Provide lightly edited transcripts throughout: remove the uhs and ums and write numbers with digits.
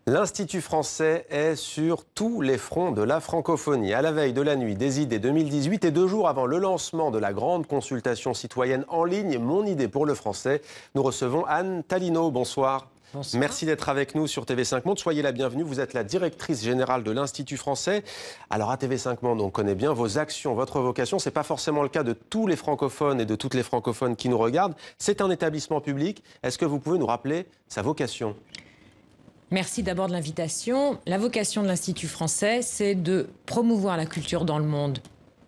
L'Institut français est sur tous les fronts de la francophonie. À la veille de la Nuit des idées 2018 et 2 jours avant le lancement de la grande consultation citoyenne en ligne, Mon idée pour le français, nous recevons Anne Tallino. Bonsoir. Bonsoir. Merci d'être avec nous sur TV5 Monde. Soyez la bienvenue. Vous êtes la directrice générale de l'Institut français. Alors à TV5 Monde, on connaît bien vos actions, votre vocation. Ce n'est pas forcément le cas de tous les francophones et de toutes les francophones qui nous regardent. C'est un établissement public. Est-ce que vous pouvez nous rappeler sa vocation ? Merci d'abord de l'invitation. La vocation de l'Institut français, c'est de promouvoir la culture dans le monde.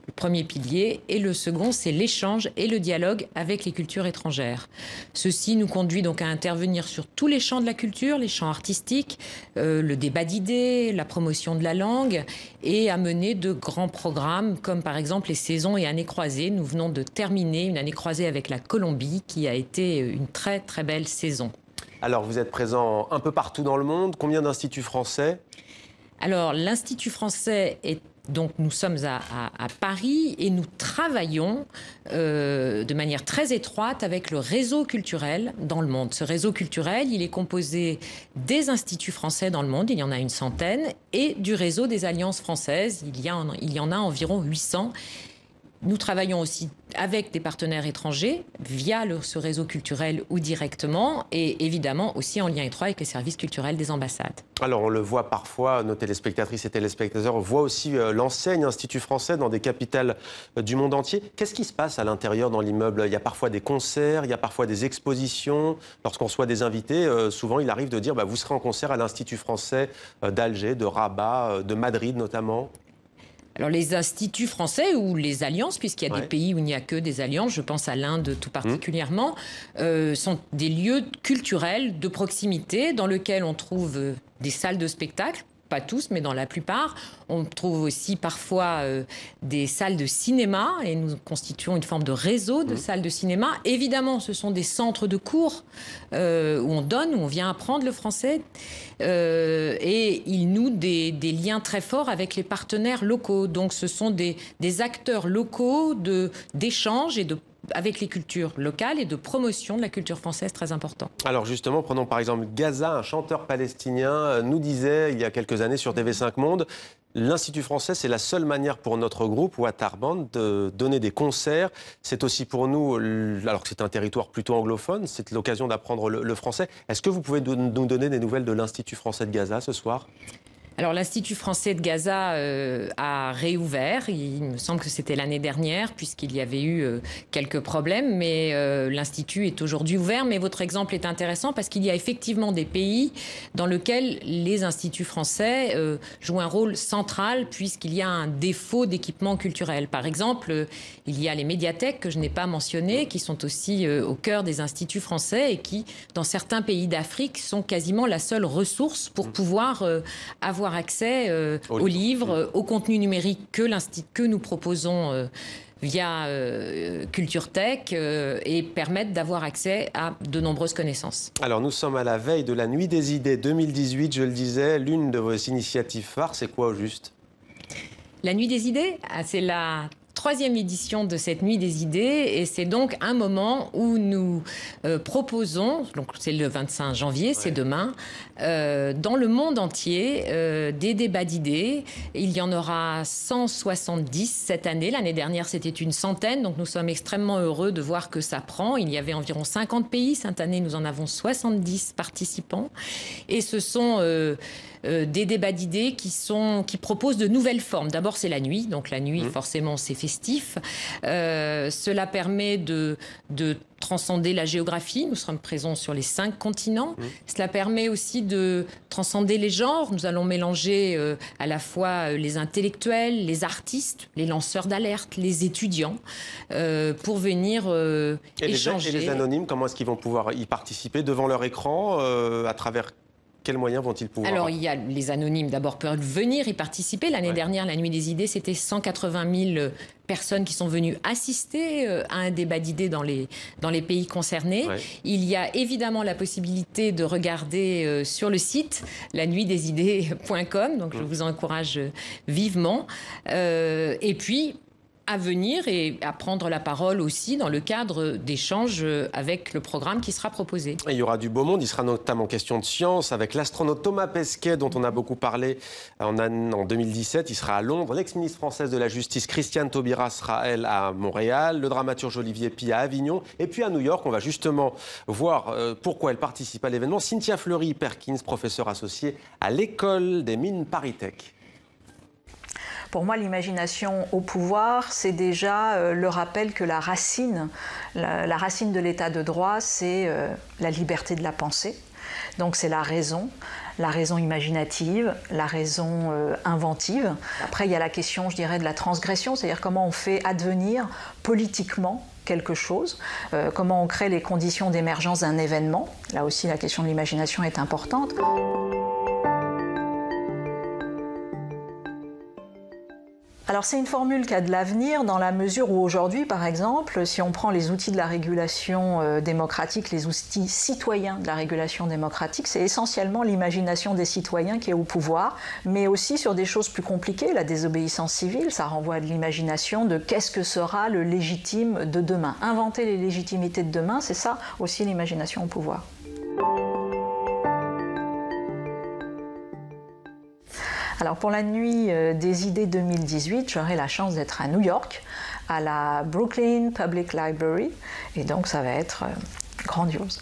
Le premier pilier. Et le second, c'est l'échange et le dialogue avec les cultures étrangères. Ceci nous conduit donc à intervenir sur tous les champs de la culture, les champs artistiques, le débat d'idées, la promotion de la langue, et à mener de grands programmes comme par exemple les saisons et années croisées. Nous venons de terminer une année croisée avec la Colombie qui a été une très très belle saison. Alors, vous êtes présent un peu partout dans le monde. Combien d'instituts français ? Alors, l'Institut français est... Donc, nous sommes à Paris et nous travaillons de manière très étroite avec le réseau culturel dans le monde. Ce réseau culturel, il est composé des instituts français dans le monde, il y en a une centaine, et du réseau des alliances françaises, il y en a environ 800. Nous travaillons aussi avec des partenaires étrangers via ce réseau culturel ou directement, et évidemment aussi en lien étroit avec les services culturels des ambassades. Alors on le voit parfois, nos téléspectatrices et téléspectateurs voient aussi l'enseigne Institut français dans des capitales du monde entier. Qu'est-ce qui se passe à l'intérieur dans l'immeuble ? Il y a parfois des concerts, il y a parfois des expositions. Lorsqu'on reçoit des invités, souvent il arrive de dire vous serez en concert à l'Institut français d'Alger, de Rabat, de Madrid notamment. Alors les instituts français ou les alliances, puisqu'il y a des pays où il n'y a que des alliances, je pense à l'Inde tout particulièrement, sont des lieux culturels de proximité dans lesquels on trouve des salles de spectacle. Pas tous, mais dans la plupart. On trouve aussi parfois des salles de cinéma et nous constituons une forme de réseau de salles de cinéma. Évidemment, ce sont des centres de cours où on donne, où on vient apprendre le français et ils nouent des liens très forts avec les partenaires locaux. Donc ce sont des acteurs locaux d'échange et avec les cultures locales et de promotion de la culture française très important. Alors justement, prenons par exemple Gaza, un chanteur palestinien nous disait il y a quelques années sur TV5 Monde, l'Institut français, c'est la seule manière pour notre groupe, Waterbands, de donner des concerts. C'est aussi pour nous, alors que c'est un territoire plutôt anglophone, c'est l'occasion d'apprendre le français. Est-ce que vous pouvez nous donner des nouvelles de l'Institut français de Gaza ce soir ? Alors l'Institut français de Gaza a réouvert, il me semble que c'était l'année dernière puisqu'il y avait eu quelques problèmes, mais l'Institut est aujourd'hui ouvert. Mais votre exemple est intéressant parce qu'il y a effectivement des pays dans lesquels les instituts français jouent un rôle central puisqu'il y a un défaut d'équipement culturel. Par exemple, il y a les médiathèques que je n'ai pas mentionnées qui sont aussi au cœur des instituts français et qui, dans certains pays d'Afrique, sont quasiment la seule ressource pour pouvoir avoir accès aux livres, au contenu numérique que nous proposons via Culture Tech et permettent d'avoir accès à de nombreuses connaissances. Alors nous sommes à la veille de la Nuit des idées 2018, je le disais, l'une de vos initiatives phares, c'est quoi au juste ? La Nuit des idées, c'est la 3e édition de cette Nuit des idées et c'est donc un moment où nous proposons, donc c'est le 25 janvier, c'est demain, dans le monde entier, des débats d'idées. Il y en aura 170 cette année. L'année dernière, c'était une centaine, donc nous sommes extrêmement heureux de voir que ça prend. Il y avait environ 50 pays. Cette année, nous en avons 70 participants. Et ce sont des débats d'idées qui proposent de nouvelles formes. D'abord, c'est la nuit. Donc la nuit, forcément, c'est festif. Cela permet de transcender la géographie. Nous serons présents sur les 5 continents. Cela permet aussi de transcender les genres. Nous allons mélanger à la fois les intellectuels, les artistes, les lanceurs d'alerte, les étudiants, pour venir échanger. Et les anonymes, comment est-ce qu'ils vont pouvoir y participer devant leur écran, à travers quels moyens vont-ils pouvoir... Alors, il y a les anonymes, d'abord, peuvent venir y participer. L'année dernière, la Nuit des idées, c'était 180 000 personnes qui sont venues assister à un débat d'idées dans les pays concernés. Il y a évidemment la possibilité de regarder sur le site lanuitdesidées.com, donc je vous encourage vivement. Et puis, à venir et à prendre la parole aussi dans le cadre d'échanges avec le programme qui sera proposé. Et il y aura du beau monde, il sera notamment question de science avec l'astronaute Thomas Pesquet dont on a beaucoup parlé en 2017. Il sera à Londres. L'ex-ministre française de la Justice Christiane Taubira sera, elle, à Montréal. Le dramaturge Olivier Py à Avignon. Et puis à New York, on va justement voir pourquoi elle participe à l'événement. Cynthia Fleury-Perkins, professeure associée à l'école des mines ParisTech. Pour moi, l'imagination au pouvoir, c'est déjà le rappel que la racine de l'état de droit, c'est la liberté de la pensée. Donc c'est la raison imaginative, la raison inventive. Après, il y a la question, je dirais, de la transgression, c'est-à-dire comment on fait advenir politiquement quelque chose, comment on crée les conditions d'émergence d'un événement. Là aussi, la question de l'imagination est importante. Alors c'est une formule qui a de l'avenir dans la mesure où aujourd'hui, par exemple, si on prend les outils de la régulation démocratique, les outils citoyens de la régulation démocratique, c'est essentiellement l'imagination des citoyens qui est au pouvoir, mais aussi sur des choses plus compliquées, la désobéissance civile, ça renvoie à de l'imagination de qu'est-ce que sera le légitime de demain. Inventer les légitimités de demain, c'est ça aussi l'imagination au pouvoir. Alors pour la nuit des idées 2018, j'aurai la chance d'être à New York, à la Brooklyn Public Library, et donc ça va être grandiose.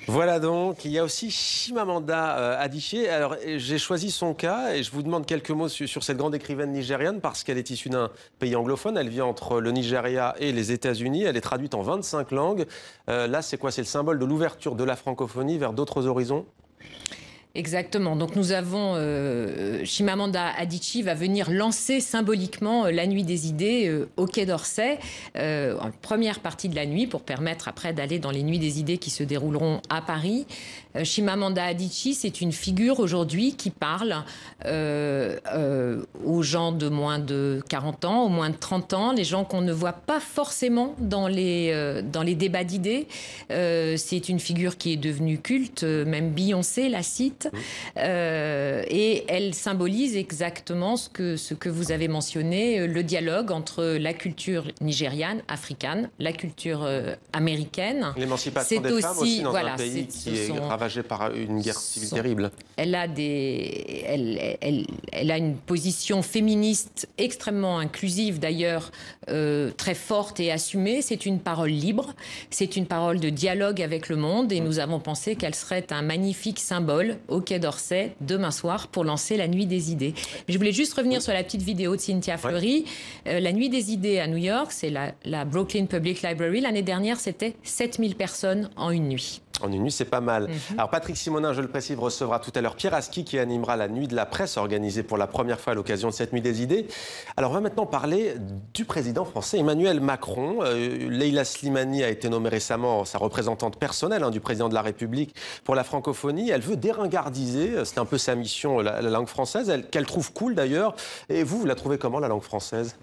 Voilà donc, il y a aussi Chimamanda Adichie. Alors j'ai choisi son cas et je vous demande quelques mots sur cette grande écrivaine nigériane parce qu'elle est issue d'un pays anglophone. Elle vit entre le Nigeria et les États-Unis. Elle est traduite en 25 langues. Là, c'est quoi? C'est le symbole de l'ouverture de la francophonie vers d'autres horizons? Exactement. Donc nous avons Chimamanda Adichie va venir lancer symboliquement la nuit des idées au Quai d'Orsay en première partie de la nuit pour permettre après d'aller dans les nuits des idées qui se dérouleront à Paris. Chimamanda Adichie, c'est une figure aujourd'hui qui parle aux gens de moins de 40 ans, aux moins de 30 ans, les gens qu'on ne voit pas forcément dans les débats d'idées. C'est une figure qui est devenue culte, même Beyoncé la cite. Et elle symbolise exactement ce que vous avez mentionné, le dialogue entre la culture nigériane, africaine, la culture américaine. L'émancipation des femmes aussi dans un pays qui est ravagé par une guerre civile terrible. Elle a une position féministe extrêmement inclusive d'ailleurs, très forte et assumée. C'est une parole libre, c'est une parole de dialogue avec le monde et nous avons pensé qu'elle serait un magnifique symbole au Quai d'Orsay demain soir pour lancer la nuit des idées. Je voulais juste revenir sur la petite vidéo de Cynthia Fleury. La nuit des idées à New York, c'est la Brooklyn Public Library. L'année dernière, c'était 7000 personnes en une nuit. En une nuit, c'est pas mal. Alors Patrick Simonin, je le précise, recevra tout à l'heure Pierre Aski qui animera la nuit de la presse organisée pour la première fois à l'occasion de cette nuit des idées. Alors on va maintenant parler du président français Emmanuel Macron. Leïla Slimani a été nommée récemment sa représentante personnelle du président de la République pour la francophonie. Elle veut déringardiser, c'est un peu sa mission, la langue française, qu'elle trouve cool d'ailleurs. Et vous la trouvez comment la langue française?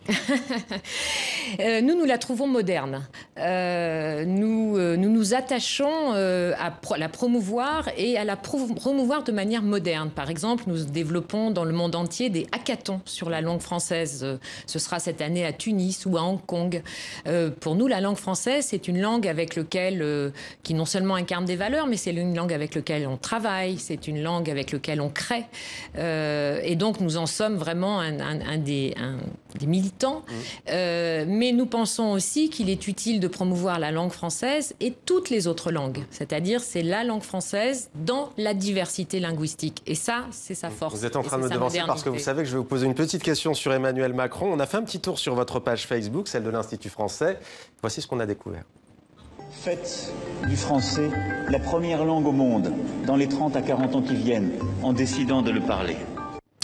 Nous la trouvons moderne. Nous nous attachons à la promouvoir et à la promouvoir de manière moderne. Par exemple, nous développons dans le monde entier des hackathons sur la langue française. Ce sera cette année à Tunis ou à Hong Kong. Pour nous, la langue française, c'est une langue avec laquelle, qui non seulement incarne des valeurs, mais c'est une langue avec laquelle on travaille, c'est une langue avec laquelle on crée. Et donc, nous en sommes vraiment un des militants. Mais nous pensons aussi qu'il est utile de promouvoir la langue française et toutes les autres langues. C'est-à-dire, c'est la langue française dans la diversité linguistique. Et ça, c'est sa force. Vous êtes en train de me devancer parce que vous savez que je vais vous poser une petite question sur Emmanuel Macron. On a fait un petit tour sur votre page Facebook, celle de l'Institut français. Voici ce qu'on a découvert. Faites du français la première langue au monde dans les 30 à 40 ans qui viennent, en décidant de le parler.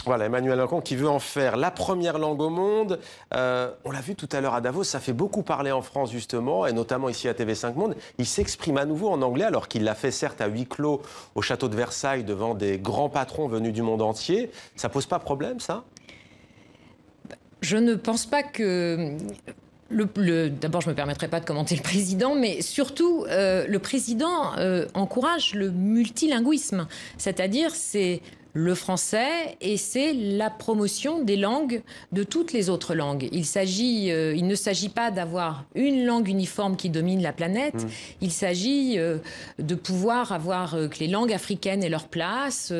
Voilà, Emmanuel Macron qui veut en faire la première langue au monde. On l'a vu tout à l'heure à Davos, ça fait beaucoup parler en France justement, et notamment ici à TV5 Monde. Il s'exprime à nouveau en anglais, alors qu'il l'a fait certes à huis clos au château de Versailles devant des grands patrons venus du monde entier. Ça pose pas problème, ça? Je ne pense pas que... D'abord, je ne me permettrai pas de commenter le président, mais surtout, le président encourage le multilinguisme. C'est-à-dire, c'est le français et c'est la promotion des langues, de toutes les autres langues. Il ne s'agit pas d'avoir une langue uniforme qui domine la planète. Il s'agit de pouvoir avoir que les langues africaines aient leur place,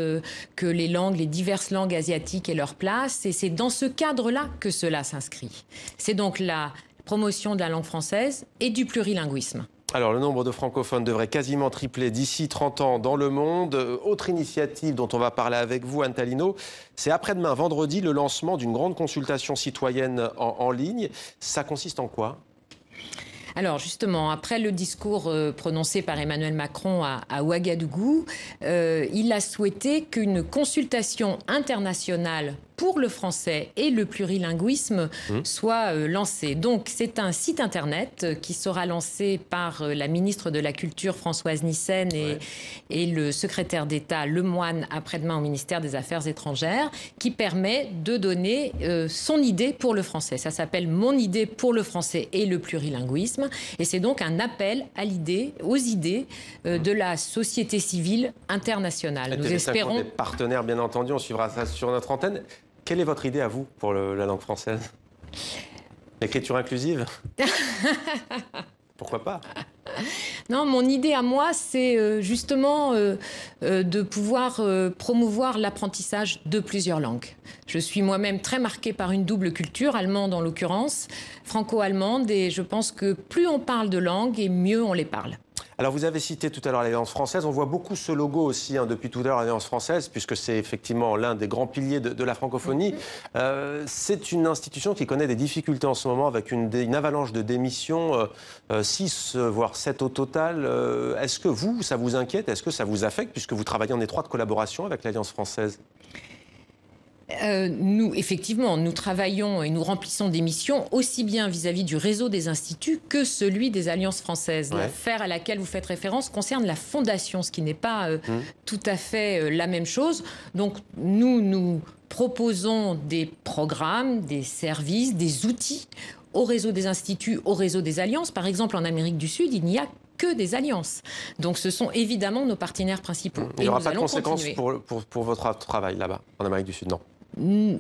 que les diverses langues asiatiques aient leur place. Et c'est dans ce cadre-là que cela s'inscrit. C'est donc la promotion de la langue française et du plurilinguisme. Alors, le nombre de francophones devrait quasiment tripler d'ici 30 ans dans le monde. Autre initiative dont on va parler avec vous, Anne Tallino, c'est après-demain, vendredi, le lancement d'une grande consultation citoyenne en ligne. Ça consiste en quoi ? Alors justement, après le discours prononcé par Emmanuel Macron à Ouagadougou, il a souhaité qu'une consultation internationale pour le français et le plurilinguisme soit lancée. Donc c'est un site internet qui sera lancé par la ministre de la Culture Françoise Nyssen et le secrétaire d'État Lemoine après-demain au ministère des Affaires étrangères, qui permet de donner son idée pour le français. Ça s'appelle « Mon idée pour le français et le plurilinguisme ». Et c'est donc un appel aux idées de la société civile internationale. Nous espérons des partenaires, bien entendu, on suivra ça sur notre antenne. Quelle est votre idée à vous pour la langue française ? L'écriture inclusive ? Pourquoi pas ? Non, mon idée à moi, c'est justement de pouvoir promouvoir l'apprentissage de plusieurs langues. Je suis moi-même très marquée par une double culture, allemande en l'occurrence, franco-allemande, et je pense que plus on parle de langues, et mieux on les parle. Alors, vous avez cité tout à l'heure l'Alliance française. On voit beaucoup ce logo aussi depuis tout à l'heure, l'Alliance française, puisque c'est effectivement l'un des grands piliers de la francophonie. C'est une institution qui connaît des difficultés en ce moment avec une avalanche de démissions, 6 voire 7 au total. Est-ce que ça vous inquiète ? Est-ce que ça vous affecte, puisque vous travaillez en étroite collaboration avec l'Alliance française ? Effectivement, nous travaillons et nous remplissons des missions aussi bien vis-à-vis du réseau des instituts que celui des alliances françaises. L'affaire à laquelle vous faites référence concerne la fondation, ce qui n'est pas tout à fait la même chose. Donc nous proposons des programmes, des services, des outils au réseau des instituts, au réseau des alliances. Par exemple, en Amérique du Sud, il n'y a que des alliances. Donc ce sont évidemment nos partenaires principaux. Il n'y aura pas de conséquences pour votre travail là-bas, en Amérique du Sud, non ? Il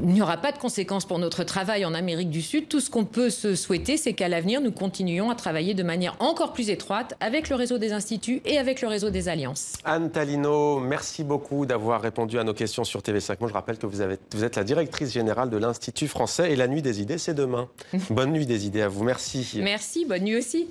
n'y aura pas de conséquences pour notre travail en Amérique du Sud. Tout ce qu'on peut se souhaiter, c'est qu'à l'avenir, nous continuions à travailler de manière encore plus étroite avec le réseau des instituts et avec le réseau des alliances. Anne Tallino, merci beaucoup d'avoir répondu à nos questions sur TV5 Monde. Je rappelle que vous êtes la directrice générale de l'Institut français et la Nuit des idées, c'est demain. Bonne nuit des idées à vous, merci. Merci, bonne nuit aussi.